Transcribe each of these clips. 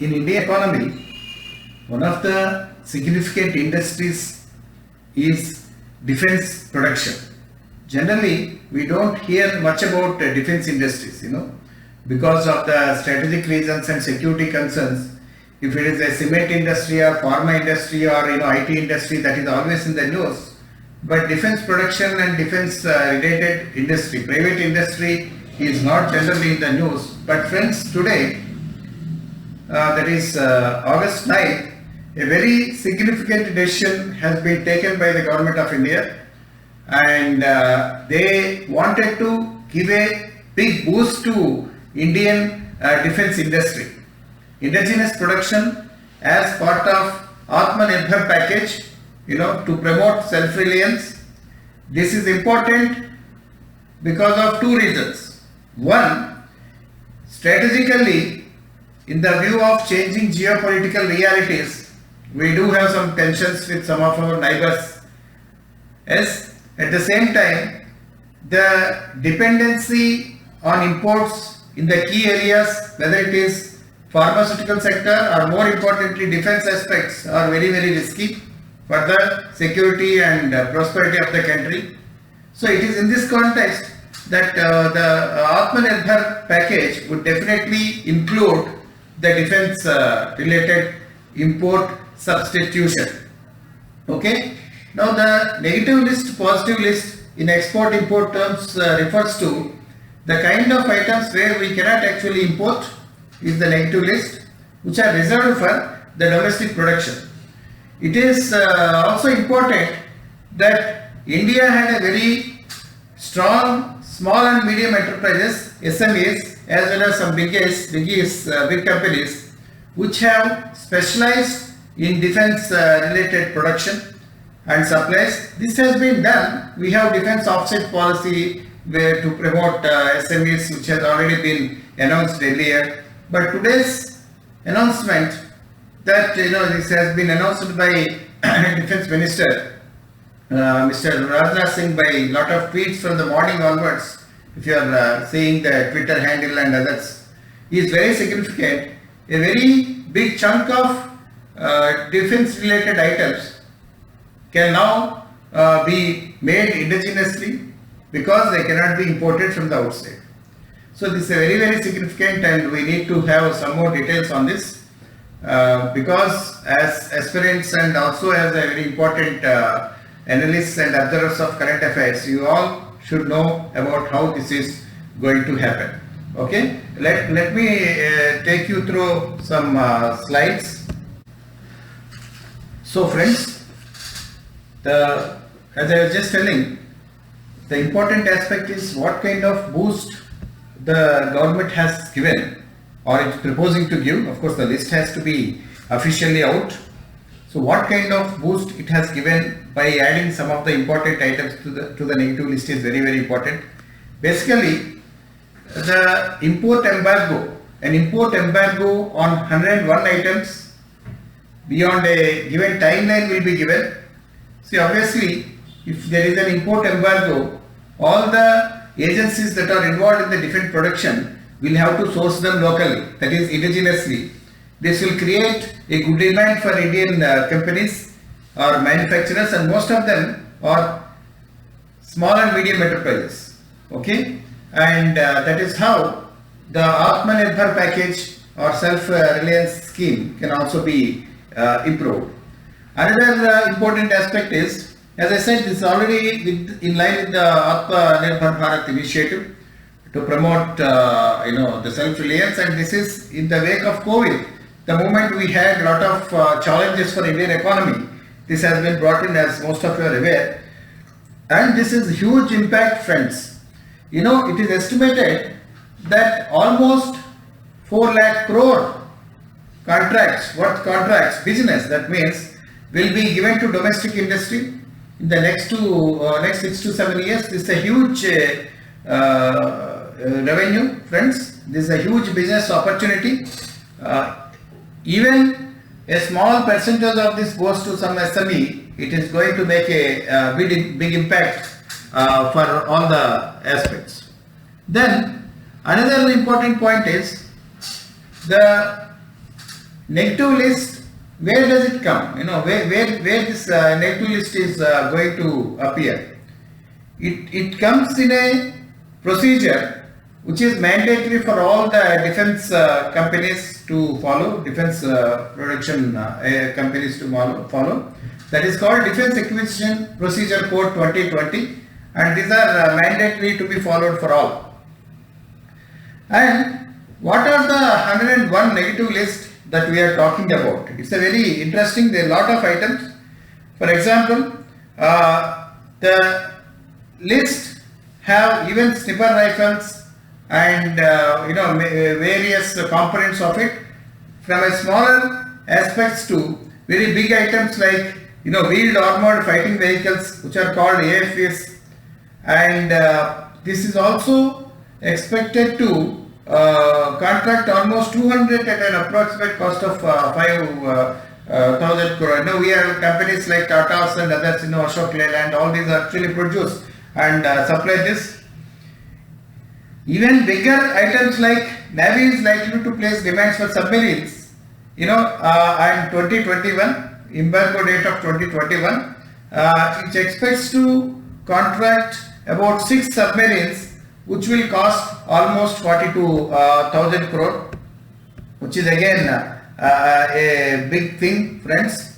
In Indian economy, one of the significant industries is defense production. Generally, we don't hear much about defense industries, because of the strategic reasons and security concerns. If it is a cement industry or pharma industry or IT industry, that is always in the news. But defense production and defense related industry, private industry is not generally in the news. But friends, today, that is August 9th, a very significant decision has been taken by the government of India, and they wanted to give a big boost to Indian defense industry. Indigenous production as part of Atmanirbhar package, to promote self-reliance. This is important because of two reasons. One, strategically, in the view of changing geopolitical realities, we do have some tensions with some of our neighbors. Yes, at the same time, the dependency on imports in the key areas, whether it is pharmaceutical sector or more importantly defense aspects, are very, very risky for the security and prosperity of the country. So it is in this context that the Atmanirbhar package would definitely include the defense related import substitution. Okay. Now the negative list, positive list in export import terms refers to the kind of items where we cannot actually import is the negative list, which are reserved for the domestic production. It is also important that India had a very strong small and medium enterprises, SMEs, as well as some big companies which have specialized in defense related production and supplies. This has been done. We have defense offset policy where to promote SMEs, which has already been announced earlier. But today's announcement that this has been announced by Defense Minister Mr. Rajnath Singh by a lot of tweets from the morning onwards. If you are seeing the Twitter handle and others, is very significant. A very big chunk of defense related items can now be made indigenously because they cannot be imported from the outside. So this is a very, very significant, and we need to have some more details on this because as aspirants and also as a very important analysts and observers of current affairs, you all should know about how this is going to happen. Okay, let me take you through some slides. So friends, as I was just telling, the important aspect is what kind of boost the government has given or it's proposing to give. Of course, the list has to be officially out. So what kind of boost it has given by adding some of the important items to the negative list is very, very important. Basically, the import embargo, an import embargo on 101 items beyond a given timeline will be given. See, obviously, if there is an import embargo, all the agencies that are involved in the defense production will have to source them locally, that is indigenously. This will create a good demand for Indian companies or manufacturers, and most of them are small and medium enterprises. Okay, and that is how the Atmanirbhar package or self-reliance scheme can also be improved. Another important aspect is, as I said, this is already in line with the Atmanirbhar Bharat initiative to promote the self-reliance, and this is in the wake of COVID. The moment we had a lot of challenges for Indian economy, this has been brought in, as most of you are aware, and this is huge impact, friends. It is estimated that almost 4 lakh crore business, that means, will be given to domestic industry in the next 6 to 7 years. This is a huge revenue, friends. This is a huge business opportunity. Even a small percentage of this goes to some SME, it is going to make a big impact for all the aspects. Then another important point is the negative list, where does it come? Where this negative list is going to appear? It comes in a procedure which is mandatory for all the defense companies to follow, defense production companies to follow. That is called Defense Acquisition Procedure Code 2020, and these are mandatory to be followed for all. And what are the 101 negative list that we are talking about? It's a very interesting, there are a lot of items. For example, the list have even sniper rifles and various components of it, from a smaller aspects to very big items like wheeled armored fighting vehicles, which are called AFVs, and this is also expected to contract almost 200 at an approximate cost of 5,000 crore. We have companies like Tata's and others, Ashok Leyland, all these actually produce and supply this. Even bigger items like Navy is likely to place demands for submarines, and 2021, embargo date of 2021, it expects to contract about 6 submarines, which will cost almost 42,000 crore, which is again a big thing, friends.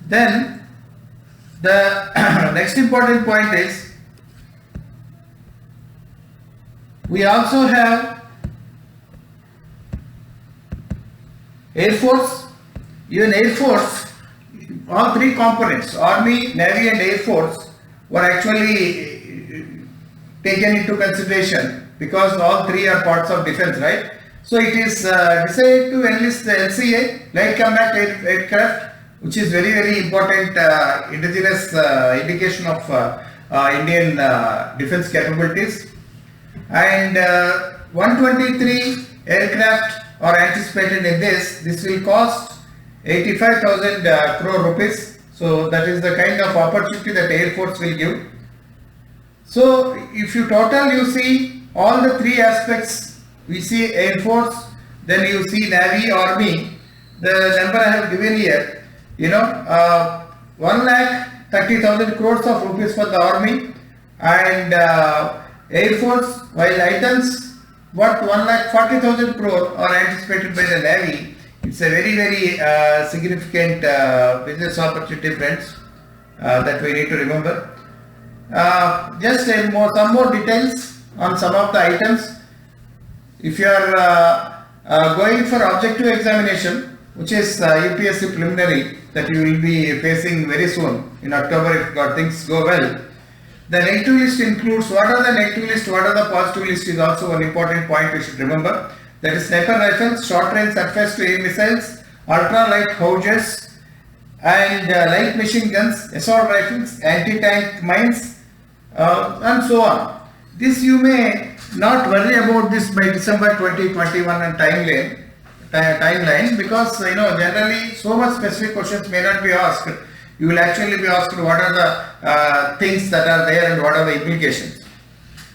Then the next important point is, we also have Air Force. Even Air Force, all 3 components, Army, Navy and Air Force, were actually taken into consideration because all 3 are parts of defense, right? So it is decided to enlist the LCA, Light Combat Aircraft, which is very, very important indigenous indication of Indian defense capabilities. And 123 aircraft are anticipated in this. This will cost 85,000 crore rupees. So that is the kind of opportunity that Air Force will give. So if you see all the 3 aspects, we see Air Force, then you see Navy, Army. The number I have given here, 1,30,000 crores of rupees for the Army, and Air Force, while items worth 1,40,000 crore are anticipated by the Navy. It's a very, very significant business opportunity, friends, that we need to remember. Just some more details on some of the items. If you are going for objective examination, which is UPSC preliminary, that you will be facing very soon in October if things go well, the negative list includes what are the negative list, what are the positive list is also an important point we should remember. That is sniper rifles, short range surface to air missiles, ultra light howitzers, and light machine guns, assault rifles, anti-tank mines, and so on. This you may not worry about this by December 2021 and timeline, because generally so much specific questions may not be asked. You will actually be asked what are the things that are there and what are the implications.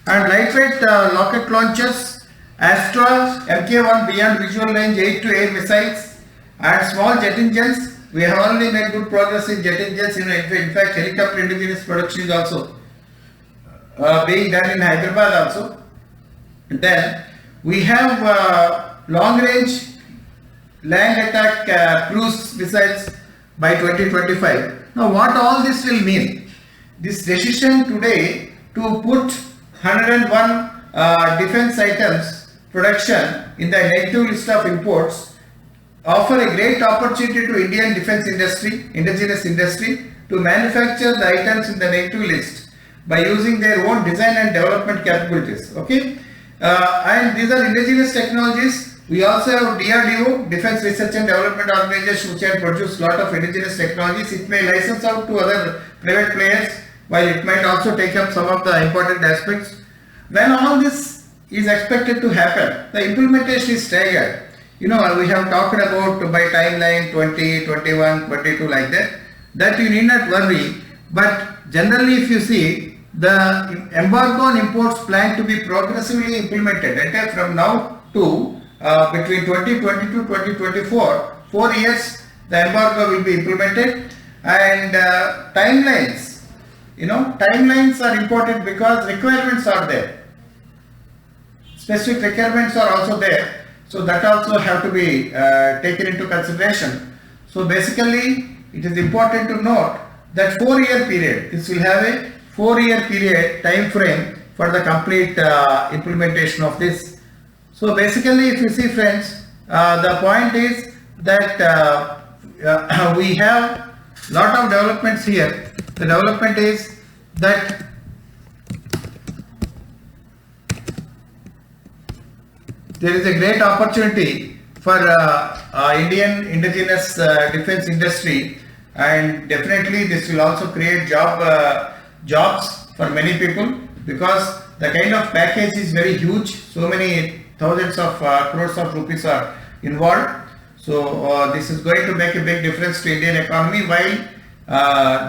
And lightweight rocket launchers, Astra, Mk1 beyond visual range 8-to-air missiles, and small jet engines. We have already made good progress in jet engines. In fact, helicopter indigenous production is also being done in Hyderabad also. Then we have long range land attack cruise missiles by 2025. Now what all this will mean? This decision today to put 101 defense items production in the negative list of imports offer a great opportunity to Indian defense industry, indigenous industry, to manufacture the items in the negative list by using their own design and development capabilities. Okay, and these are indigenous technologies. We also have DRDO, Defense Research and Development Organization, which can produce lot of indigenous technologies. It may license out to other private players, while it might also take up some of the important aspects. When all this is expected to happen, the implementation is staggered. We have talked about by timeline 20, 21, 22 like that. That you need not worry. But generally, if you see, the embargo on imports planned to be progressively implemented from now to between 2020 to 2024 4 years the embargo will be implemented. And timelines, timelines are important because requirements are there. Specific requirements are also there. So that also have to be taken into consideration. So basically it is important to note that 4-year period, this will have a 4-year period time frame for the complete implementation of this. So basically, if you see friends, the point is that we have lot of developments here. The development is that there is a great opportunity for Indian indigenous defense industry, and definitely this will also create jobs for many people, because the kind of package is very huge. So many thousands of crores of rupees are involved. So this is going to make a big difference to Indian economy while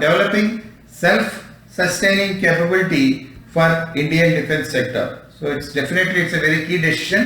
developing self-sustaining capability for Indian defense sector. So it's a very key decision.